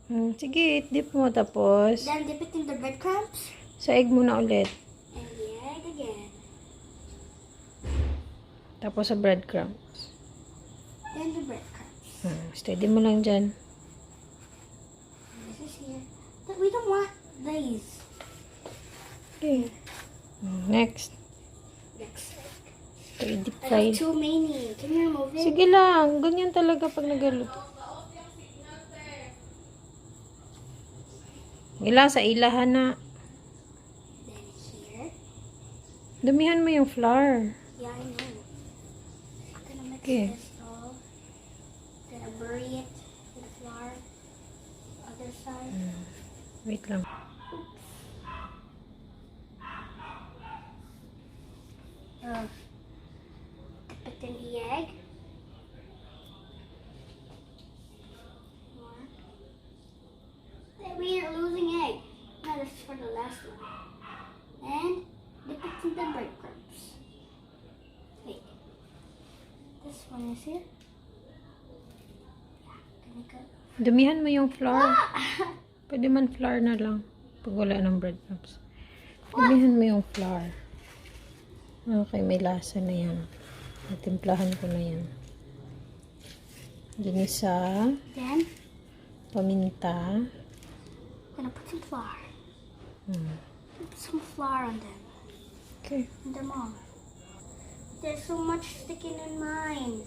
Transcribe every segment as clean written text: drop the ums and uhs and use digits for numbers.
Sige, dip mo tapos. Then dip it in the breadcrumbs. Sa egg muna ulit. And the egg again. Tapos sa breadcrumbs. Then the breadcrumbs. Steady mo lang dyan. This is here. But we don't want these. Okay. Next. Next. Okay, deep I fry. have too many. Can you remove it? Sige lang. Ganyan talaga pag nagaluto. Ilang sa ilahan na. Then here. Damihan mo yung flour. Yeah, I know. I'm gonna mix Okay. this all. Gonna bury it with the flour. Other side. Wait lang. Dip it in the egg. More. We are losing egg. No, this is for the last one. And dip it in the breadcrumbs. Wait. This one is here. Yeah, gonna go. Damihan mo yung flour. Pwede man flour na lang. Pag wala ng breadcrumbs. Damihan mo yung flour. Okay, may lasa na yan. Natimplahan ko na yan. Ginisa. Then, Paminta. gonna put some flour. Put some flour on them. Okay. On them all. There's so much sticking in mine.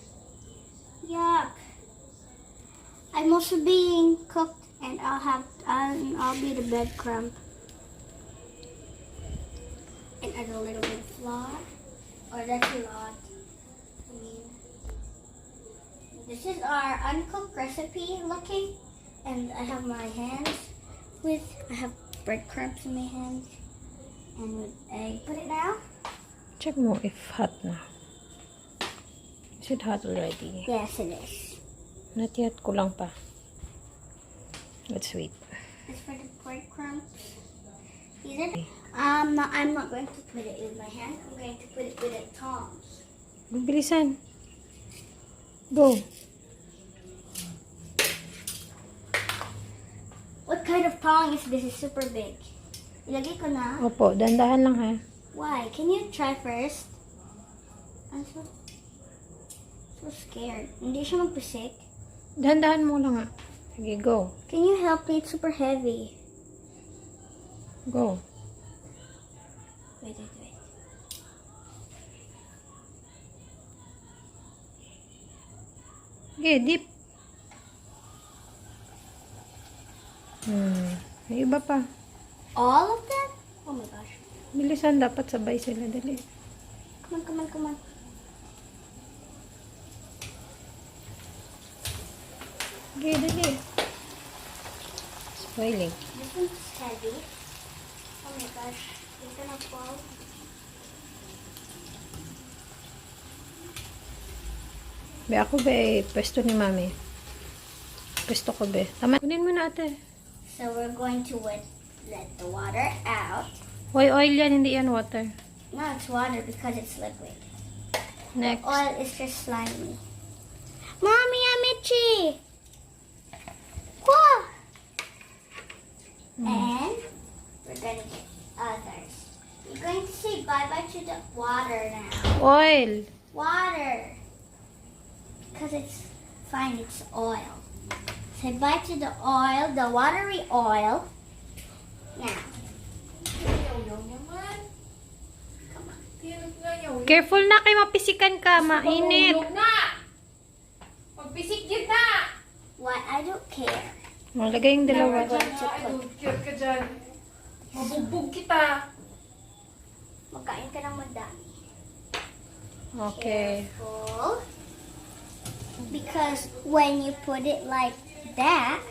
Yuck. I'm also being cooked, and I'll be the breadcrumb. And add a little bit of flour. Or that's a lot. I mean, this is our uncooked recipe looking, and I have my hands I have breadcrumbs in my hands, and with egg. Put it down. Check mo if hot na. Is it hot already? Yes, it is. Not yet. Kulang pa. Let's wait. It's for the breadcrumbs. No, I'm not going to put it with my hand. I'm going to put it with the tongs. Bilisan. Go. What kind of tong is this? It's super big. Ilagay ko na. Opo, dandahan lang ha. Why? Can you try first? I'm so scared. Hindi siya magpusik. Dandahan mo lang ha. Sige, go. Can you help me? It's super heavy. Go. Wait. Okay, dip. May iba pa. All of them? Oh my gosh. Bilisan, dapat sabay sila. Dali. Come on. Okay, dali. Spoiling. This one's heavy. Oh my gosh. It's gonna fall. Be, ako be, pwesto ni mami. Pwesto ko be. Tama. Kunin mo na ate. So we're going to let the water out. Oil yan, hindi yan water. No, it's water because it's liquid. Next. Oil is just slimy. Mommy, I'm itchy. Whoa. And we're gonna get others. We're going to say bye-bye to the water now. Oil. Water. Because it's fine, it's oil. Say bye to the oil, the watery oil. Now. Careful na kay mapisikan ka, mainit. Magpisik yun na! Why? I don't care. Malagay yung dalawa. I don't care ka dyan. Mabugbog kita. Magkain ka ng madami. Okay. Careful. Because when you put it like that,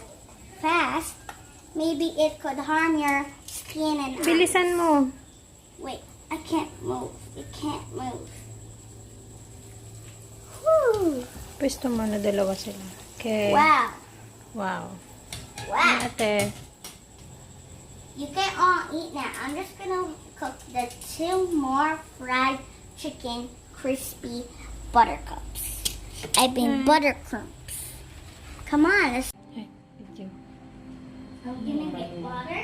fast, maybe it could harm your skin and eyes. Bilisan mo. Wait, I can't move. It can't move. Whew. Pwesto mo na dalawa sila. Okay. Wow. Wow. Wow. Ate. You can all eat now. I'm just gonna cook the 2 more fried chicken crispy buttercups. I mean buttercrumbs. Come on, let's. Ay, video. Are we gonna get water?